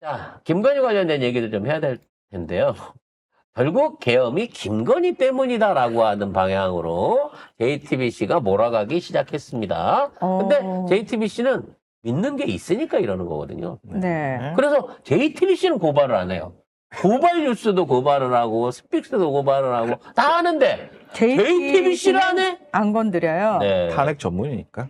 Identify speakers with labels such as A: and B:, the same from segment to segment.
A: 자, 김건희 관련된 얘기도 좀 해야 될 텐데요. 결국 계엄이 김건희 때문이다라고 하는 방향으로 JTBC가 몰아가기 시작했습니다. 근데 JTBC는 믿는 게 있으니까 이러는 거거든요.
B: 네.
A: 그래서 JTBC는 고발을 안 해요. 고발 뉴스도 고발을 하고 스픽스도 고발을 하고 다 하는데 JTBC를 안 해?
B: 안 건드려요.
A: 네.
C: 탄핵 전문이니까.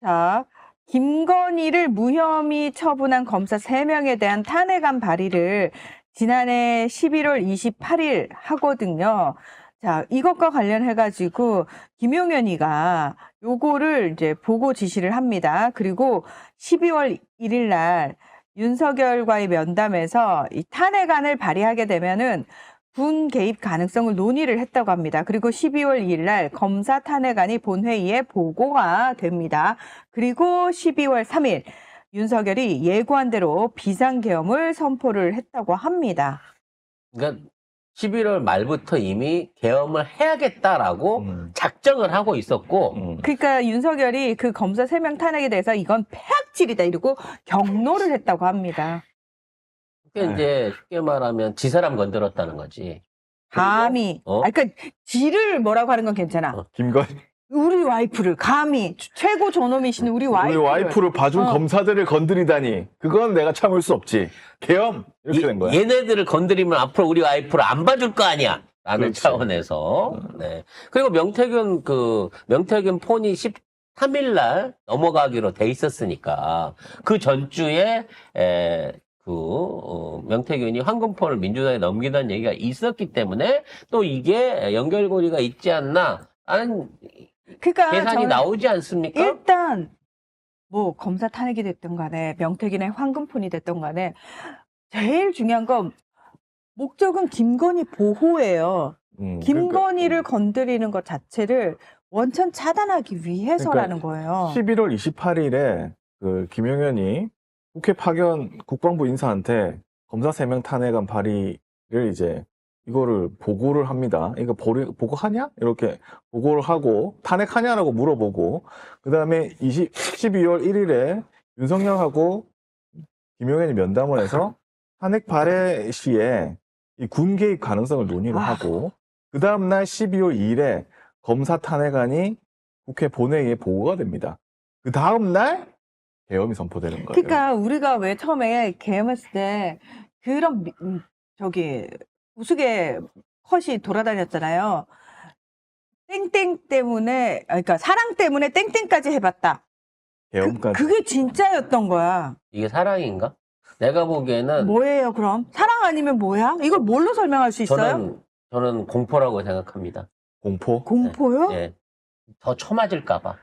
B: 자, 김건희를 무혐의 처분한 검사 3명에 대한 탄핵안 발의를 지난해 11월 28일 하거든요. 자, 이것과 관련해가지고 김용현이가 요거를 이제 보고 지시를 합니다. 그리고 12월 1일 날 윤석열과의 면담에서 이 탄핵안을 발의하게 되면은 군 개입 가능성을 논의를 했다고 합니다. 그리고 12월 2일 날 검사 탄핵안이 본회의에 보고가 됩니다. 그리고 12월 3일 윤석열이 예고한 대로 비상계엄을 선포를 했다고 합니다.
A: 그러니까 11월 말부터 이미 계엄을 해야겠다라고 작정을 하고 있었고
B: 그러니까 윤석열이 그 검사 3명 탄핵에 대해서 이건 폐악질이다 이러고 경로를 했다고 합니다.
A: 그게 이제 쉽게 말하면 지 사람 건드렸다는 거지.
B: 감히. 그러니까 지를 뭐라고 하는 건 괜찮아.
C: 김건희
B: 우리 와이프를 감히 최고 존엄이신 우리 와이프를
C: 봐준 검사들을 건드리다니 그건 내가 참을 수 없지. 계엄 이렇게 된 거야.
A: 얘네들을 건드리면 앞으로 우리 와이프를 안 봐줄 거 아니야. 라는
C: 그렇지.
A: 차원에서. 네. 그리고 명태균 폰이 13일 날 넘어가기로 돼 있었으니까 그 전주에 명태균이 황금폰을 민주당에 넘기다는 얘기가 있었기 때문에 또 이게 연결고리가 있지 않나 하는
B: 그러니까
A: 계산이 나오지 않습니까?
B: 일단 뭐 검사 탄핵이 됐든 간에 명태균의 황금폰이 됐든 간에 제일 중요한 건 목적은 김건희 보호예요. 김건희를 건드리는 것 자체를 원천 차단하기 위해서라는 거예요.
C: 11월 28일에 그 김용현이 국회 파견 국방부 인사한테 검사 3명 탄핵안 발의를 이제 이거를 보고를 합니다. 이거 보고하냐? 이렇게 보고를 하고 탄핵하냐라고 물어보고 그 다음에 12월 1일에 윤석열하고 김용현이 면담을 해서 탄핵 발의 시에 이 군 개입 가능성을 논의를 하고 그 다음날 12월 2일에 검사 탄핵안이 국회 본회의에 보고가 됩니다. 그 다음날 계엄이 선포되는 거예요.
B: 그러니까 우리가 왜 처음에 계엄했을 때 그런 우스개 컷이 돌아다녔잖아요. 땡땡 때문에, 그러니까 사랑 때문에 땡땡까지 해봤다.
C: 계엄까지.
B: 그게 진짜였던 거야.
A: 이게 사랑인가? 내가 보기에는
B: 뭐예요, 그럼? 사랑 아니면 뭐야? 이걸 뭘로 설명할 수 있어요?
A: 저는 공포라고 생각합니다.
C: 공포?
B: 공포요?
A: 네. 더 쳐맞을까봐.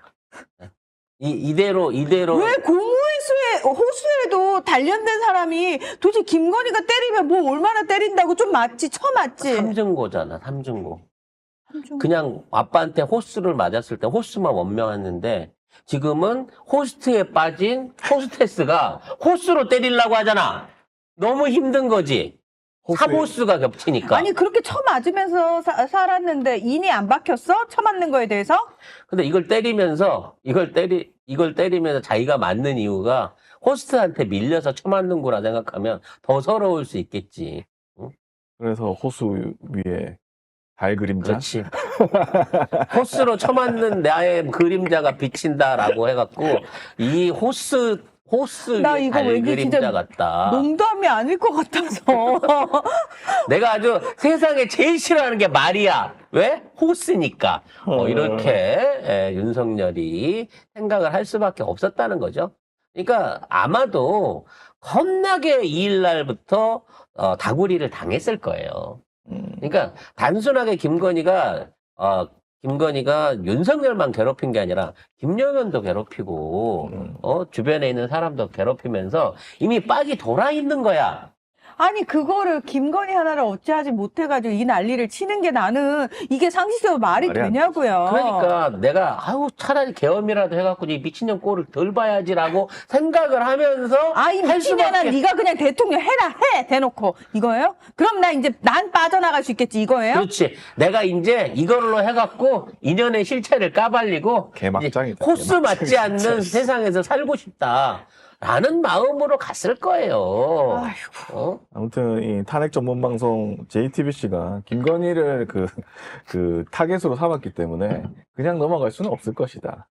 A: 이대로
B: 왜 호수에도 단련된 사람이 도대체 김건희가 때리면 뭐 얼마나 때린다고 좀 맞지, 쳐맞지.
A: 삼중고잖아, 삼중고. 그냥 아빠한테 호스를 맞았을 때 호스만 원명했는데 지금은 호스트에 빠진 호스테스가 호스로 때리려고 하잖아. 너무 힘든 거지. 사호스가 겹치니까.
B: 아니 그렇게 쳐맞으면서 살았는데 인이 안 박혔어? 쳐맞는 거에 대해서?
A: 근데 이걸 때리면서 자기가 맞는 이유가 호스트한테 밀려서 쳐맞는구나 생각하면 더 서러울 수 있겠지. 응?
C: 그래서 호수 위에 달 그림자?
A: 그렇지. 호스로 쳐맞는 나의 그림자가 비친다라고 해갖고 이 호스
B: 나
A: 위에
B: 이거
A: 달
B: 왠지
A: 그림자
B: 진짜
A: 같다.
B: 농담이 아닐 것 같아서.
A: 내가 아주 세상에 제일 싫어하는 게 말이야. 왜? 호스니까. 이렇게 윤석열이 생각을 할 수밖에 없었다는 거죠. 그러니까 아마도 겁나게 2일 날부터 다구리를 당했을 거예요. 그러니까 단순하게 김건희가 윤석열만 괴롭힌 게 아니라 김용현도 괴롭히고 주변에 있는 사람도 괴롭히면서 이미 빡이 돌아 있는 거야.
B: 아니 그거를 김건희 하나를 어찌하지 못해가지고 이 난리를 치는 게 나는 이게 상식적으로 말이 되냐고요.
A: 그러니까 내가 차라리 계엄이라도 해갖고 이 미친년 꼴을 덜 봐야지라고 생각을 하면서
B: 이 미친년아 네가 그냥 대통령 해라 해 대놓고 이거예요? 그럼 난 빠져나갈 수 있겠지 이거예요?
A: 그렇지. 내가 이제 이걸로 해갖고 인연의 실체를 까발리고
C: 개막장이다.
A: 호스 맞지 않는 세상에서 살고 싶다. 라는 마음으로 갔을 거예요.
B: 아이고.
A: 어?
C: 아무튼 이 탄핵 전문 방송 JTBC가 김건희를 그 타겟으로 삼았기 때문에 그냥 넘어갈 수는 없을 것이다.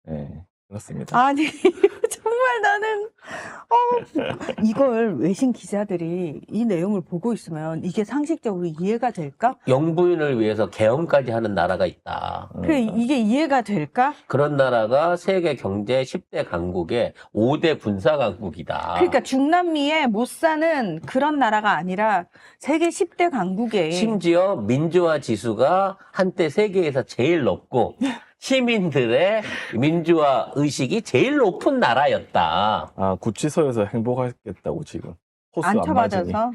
C: 예, 그렇습니다.
B: 아니, 정말 나는, 이걸 외신 기자들이 이 내용을 보고 있으면 이게 상식적으로 이해가 될까?
A: 영부인을 위해서 계엄까지 하는 나라가 있다.
B: 그래, 이게 이해가 될까?
A: 그런 나라가 세계 경제 10대 강국의 5대 군사 강국이다.
B: 그러니까 중남미에 못 사는 그런 나라가 아니라 세계 10대 강국에
A: 심지어 민주화 지수가 한때 세계에서 제일 높고 시민들의 민주화 의식이 제일 높은 나라였다.
C: 아, 구치소에서 행복하겠다고 지금. 호수
B: 안
C: 안 맞으니.
B: 쳐맞아서.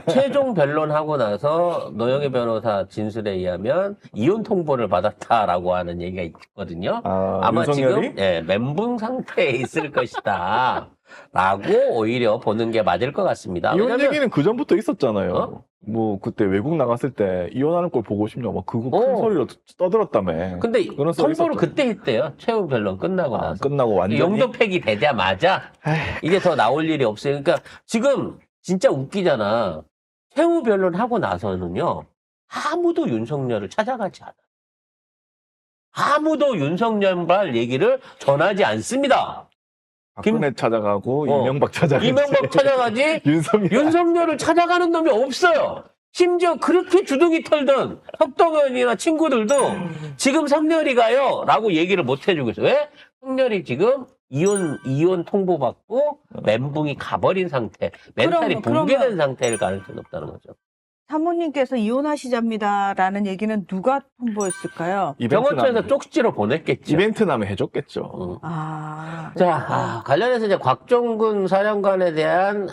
A: 최종 변론하고 나서 노영희 변호사 진술에 의하면 이혼 통보를 받았다라고 하는 얘기가 있거든요. 아마
C: 윤석열이?
A: 지금 멘붕 상태에 있을 것이다. 라고 오히려 보는 게 맞을 것 같습니다.
C: 이혼
A: 왜냐면
C: 얘기는 그 전부터 있었잖아요.
A: 어?
C: 뭐 그때 외국 나갔을 때 이혼하는 걸 보고 싶냐 막 그거 큰 소리로 떠들었다며.
A: 근데
C: 그런 썰이
A: 통보를
C: 있었죠.
A: 그때 했대요. 최후 변론 끝나고
C: 아,
A: 나서.
C: 끝나고 완전히
A: 용도 폐기되자마자 이제 더 나올 일이 없어요. 그러니까 지금 진짜 웃기잖아. 최후 변론하고 나서는요. 아무도 윤석열을 찾아가지 않아요. 아무도 윤석열 얘기를 전하지 않습니다.
C: 박근혜 찾아가고 이명박 찾아가지.
A: 이명박 찾아가지 윤석열을 찾아가는 놈이 없어요. 심지어 그렇게 주둥이 털던 석동현이나 친구들도 지금 성렬이 가요 라고 얘기를 못 해주고 있어요. 왜? 성렬이 지금 이혼 통보받고 멘붕이 가버린 상태, 멘탈이 붕괴된
B: 그러면
A: 상태일 가능성이 높다는 거죠.
B: 사모님께서 이혼하시잡니다라는 얘기는 누가 통보했을까요?
A: 병원처에서 쪽지로 보냈겠죠.
C: 이벤트 나면 해줬겠죠.
A: 관련해서 이제 곽종근 사령관에 대한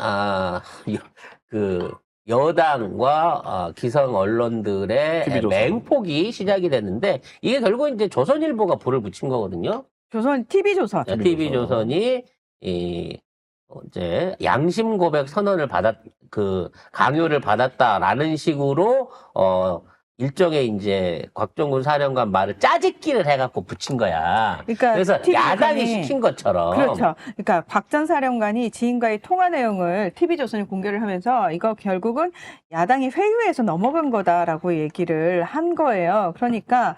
A: 그 여당과 기성 언론들의
C: TV조선.
A: 맹폭이 시작이 됐는데 이게 결국 이제 조선일보가 불을 붙인 거거든요.
B: TV조선.
A: TV조선이 이제 양심 고백 선언을 강요를 받았다라는 식으로 일종의 이제 곽종근 사령관 말을 짜집기를 해갖고 붙인 거야.
B: 그러니까
A: 그래서 야당이 시킨 것처럼.
B: 그렇죠. 그러니까 곽 전 사령관이 지인과의 통화 내용을 TV조선이 공개를 하면서 이거 결국은 야당이 회유해서 넘어간 거다라고 얘기를 한 거예요. 그러니까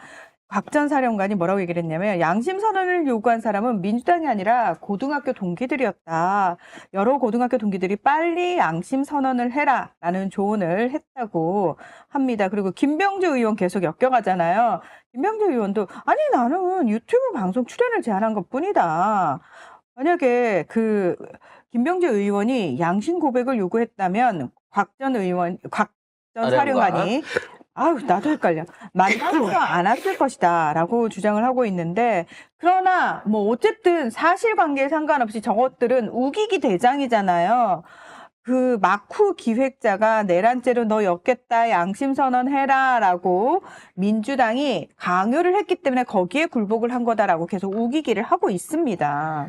B: 곽 전 사령관이 뭐라고 얘기를 했냐면 양심 선언을 요구한 사람은 민주당이 아니라 고등학교 동기들이었다. 여러 고등학교 동기들이 빨리 양심 선언을 해라라는 조언을 했다고 합니다. 그리고 김병주 의원 계속 엮여가잖아요. 김병주 의원도 아니 나는 유튜브 방송 출연을 제안한 것뿐이다. 만약에 김병주 의원이 양심 고백을 요구했다면 곽 전 사령관이 나도 헷갈려. 만나서 안 왔을 것이다. 라고 주장을 하고 있는데, 그러나, 어쨌든 사실관계에 상관없이 저것들은 우기기 대장이잖아요. 그 마쿠 기획자가 내란죄로 너 엮겠다, 양심선언 해라. 라고 민주당이 강요를 했기 때문에 거기에 굴복을 한 거다라고 계속 우기기를 하고 있습니다.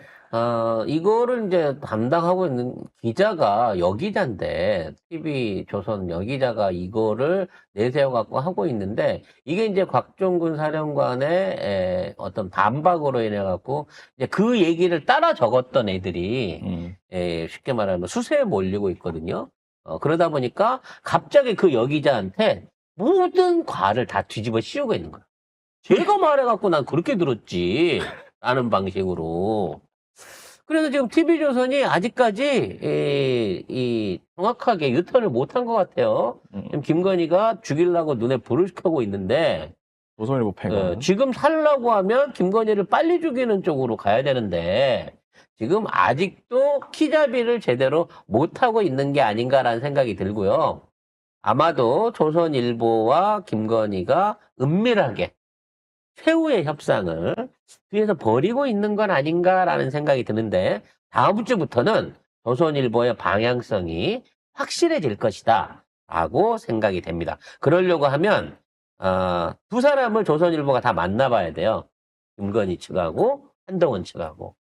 A: 이거를 이제 담당하고 있는 기자가 여기자인데, TV조선 여기자가 이거를 내세워갖고 하고 있는데, 이게 이제 곽종근 사령관의 어떤 반박으로 인해갖고, 이제 그 얘기를 따라 적었던 애들이, 쉽게 말하면 수세에 몰리고 있거든요. 그러다 보니까 갑자기 그 여기자한테 모든 과를 다 뒤집어 씌우고 있는 거야. 제가 말해갖고 난 그렇게 들었지. 라는 방식으로. 그래서 지금 TV조선이 아직까지 정확하게 유턴을 못한 것 같아요. 지금 김건희가 죽이려고 눈에 불을 켜고 있는데
C: 조선일보 팽은
A: 지금 살려고 하면 김건희를 빨리 죽이는 쪽으로 가야 되는데 지금 아직도 키잡이를 제대로 못하고 있는 게 아닌가라는 생각이 들고요. 아마도 조선일보와 김건희가 은밀하게 최후의 협상을 뒤에서 벌이고 있는 건 아닌가라는 생각이 드는데 다음 주부터는 조선일보의 방향성이 확실해질 것이다 라고 생각이 됩니다. 그러려고 하면 두 사람을 조선일보가 다 만나봐야 돼요. 김건희 측하고 한동훈 측하고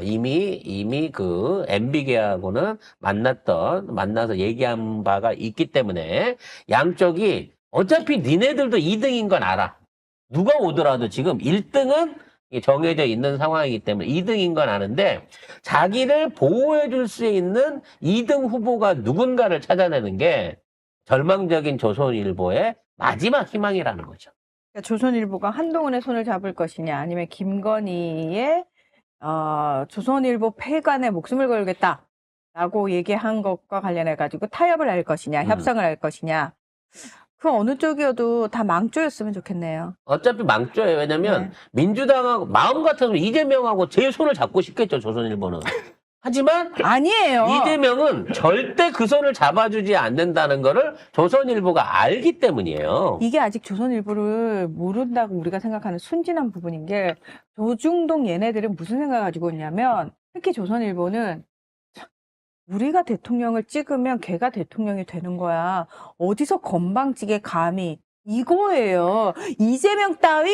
A: 이미 그 MB계하고는 만나서 얘기한 바가 있기 때문에 양쪽이 어차피 니네들도 2등인 건 알아. 누가 오더라도 지금 1등은 정해져 있는 상황이기 때문에 2등인 건 아는데 자기를 보호해 줄 수 있는 2등 후보가 누군가를 찾아내는 게 절망적인 조선일보의 마지막 희망이라는 거죠.
B: 그러니까 조선일보가 한동훈의 손을 잡을 것이냐, 아니면 김건희의 조선일보 폐간에 목숨을 걸겠다라고 얘기한 것과 관련해 가지고 타협을 할 것이냐, 협상을 할 것이냐. 그 어느 쪽이어도 다 망조였으면 좋겠네요.
A: 어차피 망조예요. 왜냐면
B: 네.
A: 민주당하고 마음 같아서 이재명하고 제일 손을 잡고 싶겠죠, 조선일보는. 하지만
B: 아니에요.
A: 이재명은 절대 그 손을 잡아주지 않는다는 거를 조선일보가 알기 때문이에요.
B: 이게 아직 조선일보를 모른다고 우리가 생각하는 순진한 부분인 게, 조중동 얘네들은 무슨 생각을 가지고 있냐면, 특히 조선일보는 우리가 대통령을 찍으면 걔가 대통령이 되는 거야. 어디서 건방지게 감히. 이거예요. 이재명 따위,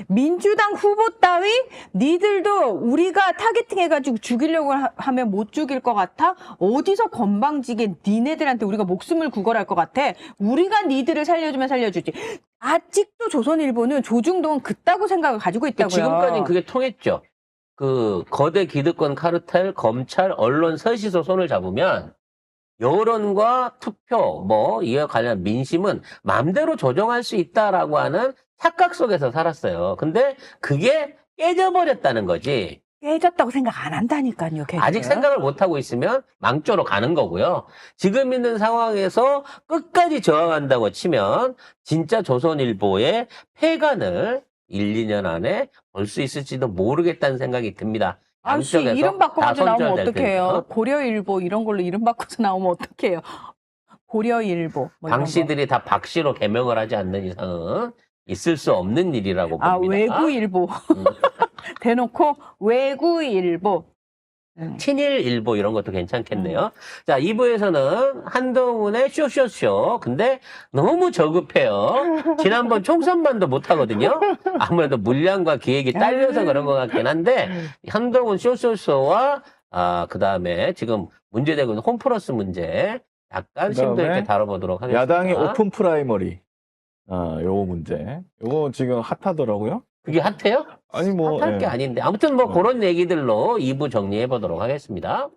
B: 민주당 후보 따위, 니들도 우리가 타겟팅 해가지고 죽이려고 하면 못 죽일 것 같아? 어디서 건방지게 니네들한테 우리가 목숨을 구걸할 것 같아? 우리가 니들을 살려주면 살려주지. 아직도 조선일보는 조중동은 그따구 생각을 가지고 있다고요.
A: 지금까지는 그게 통했죠. 그 거대 기득권 카르텔, 검찰, 언론 셋이서 손을 잡으면 여론과 투표, 이에 관련 민심은 마음대로 조정할 수 있다라고 하는 착각 속에서 살았어요. 근데 그게 깨져버렸다는 거지.
B: 깨졌다고 생각 안 한다니까요. 걔들은.
A: 아직 생각을 못하고 있으면 망조로 가는 거고요. 지금 있는 상황에서 끝까지 저항한다고 치면 진짜 조선일보의 폐간을 1, 2년 안에 볼 수 있을지도 모르겠다는 생각이 듭니다.
B: 아씨,
A: 양쪽에서
B: 이름
A: 다
B: 바꿔가지고 나오면
A: 손절될
B: 어떡해요?
A: 테니까.
B: 고려일보 이런 걸로 이름 바꿔서 나오면 어떡해요? 고려일보. 뭐 이런
A: 방
B: 거.
A: 씨들이 다 박씨로 개명을 하지 않는 이상은 있을 수 없는 일이라고 봅니다.
B: 외구일보. 대놓고 외구일보.
A: 친일일보 이런 것도 괜찮겠네요. 자, 2부에서는 한동훈의 쇼쇼쇼. 근데 너무 저급해요. 지난번 총선만도 못하거든요. 아무래도 물량과 기획이 딸려서 그런 것 같긴 한데 한동훈 쇼쇼쇼와 그 다음에 지금 문제되고 있는 홈플러스 문제 약간 심도 있게 다뤄보도록 하겠습니다.
C: 야당의 오픈 프라이머리. 요거 문제. 요거 지금 핫하더라고요.
A: 그게 핫해요?
C: 아니,
A: 핫할 게 아닌데. 아무튼 그런 얘기들로 2부 정리해 보도록 하겠습니다.